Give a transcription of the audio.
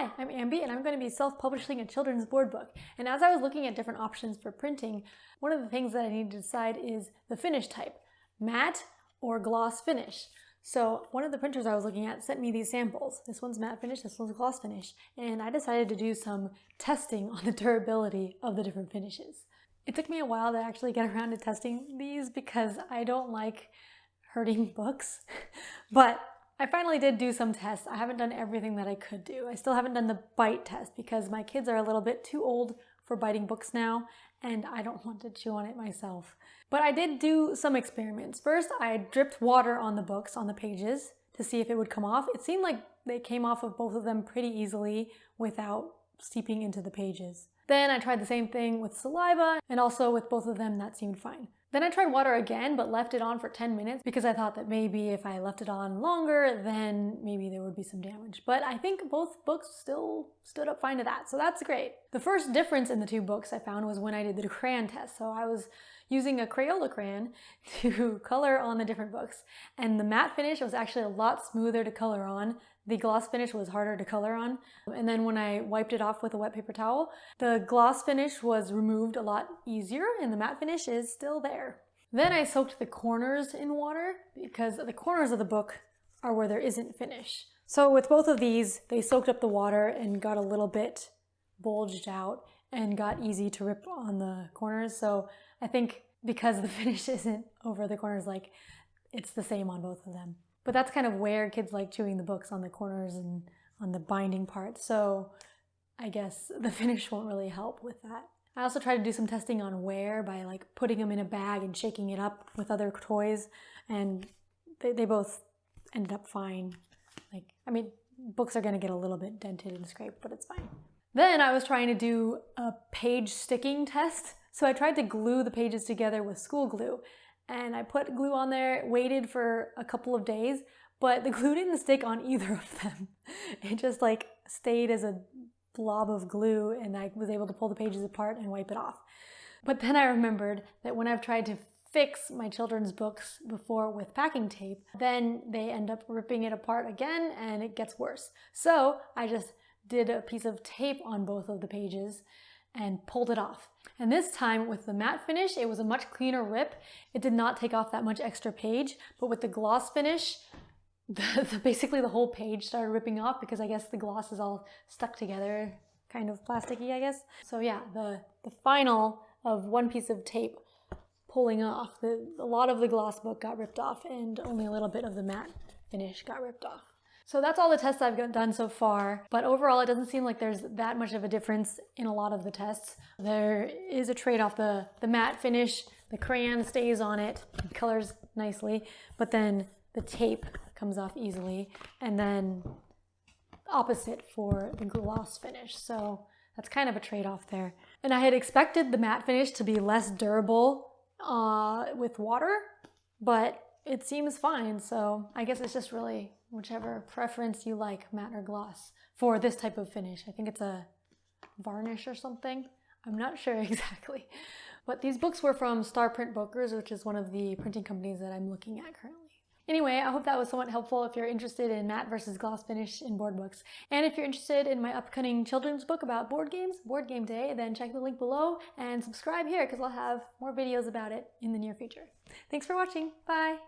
Hi, I'm Ambie and I'm going to be self-publishing a children's board book. And as I was looking at different options for printing, one of the things that I need to decide is the finish type, matte or gloss finish. So one of the printers I was looking at sent me these samples. This one's matte finish, this one's gloss finish. And I decided to do some testing on the durability of the different finishes. It took me a while to actually get around to testing these because I don't like hurting books, but I finally did do some tests. I haven't done everything that I could do. I still haven't done the bite test because my kids are a little bit too old for biting books now, and I don't want to chew on it myself. But I did do some experiments. First, I dripped water on the books, on the pages, to see if it would come off. It seemed like they came off of both of them pretty easily without seeping into the pages. Then I tried the same thing with saliva, and also with both of them that seemed fine. Then I tried water again, but left it on for 10 minutes because I thought that maybe if I left it on longer, then maybe there would be some damage. But I think both books still stood up fine to that, so that's great. The first difference in the two books I found was when I did the crayon test. So I was using a Crayola crayon to color on the different books, and the matte finish was actually a lot smoother to color on. The gloss finish was harder to color on. And then when I wiped it off with a wet paper towel, the gloss finish was removed a lot easier and the matte finish is still there. Then I soaked the corners in water because the corners of the book are where there isn't finish. So with both of these, they soaked up the water and got a little bit bulged out and got easy to rip on the corners. So I think because the finish isn't over the corners, like it's the same on both of them. But that's kind of where kids like chewing the books, on the corners and on the binding part. So I guess the finish won't really help with that. I also tried to do some testing on wear by like putting them in a bag and shaking it up with other toys, and they both ended up fine. Books are gonna get a little bit dented and scraped, but it's fine. Then I was trying to do a page sticking test. So I tried to glue the pages together with school glue. And I put glue on there, waited for a couple of days, but the glue didn't stick on either of them. It just like stayed as a blob of glue, and I was able to pull the pages apart and wipe it off. But then I remembered that when I've tried to fix my children's books before with packing tape, then they end up ripping it apart again and it gets worse. So I just did a piece of tape on both of the pages and pulled it off. And this time with the matte finish, it was a much cleaner rip. It did not take off that much extra page, but with the gloss finish, basically the whole page started ripping off because I guess the gloss is all stuck together, kind of plasticky, I guess. So yeah, the final of one piece of tape pulling off, a lot of the gloss book got ripped off and only a little bit of the matte finish got ripped off. So that's all the tests I've done so far, but overall it doesn't seem like there's that much of a difference in a lot of the tests. There is a trade-off. The matte finish, the crayon stays on it, colors nicely, but then the tape comes off easily, and then opposite for the gloss finish. So that's kind of a trade-off there. And I had expected the matte finish to be less durable with water, but it seems fine, so I guess it's just really whichever preference you like, matte or gloss, for this type of finish. I think it's a varnish or something. I'm not sure exactly. But these books were from Star Print Bokers, which is one of the printing companies that I'm looking at currently. Anyway, I hope that was somewhat helpful if you're interested in matte versus gloss finish in board books. And if you're interested in my upcoming children's book about board games, Board Game Day, then check the link below and subscribe here because I'll have more videos about it in the near future. Thanks for watching. Bye!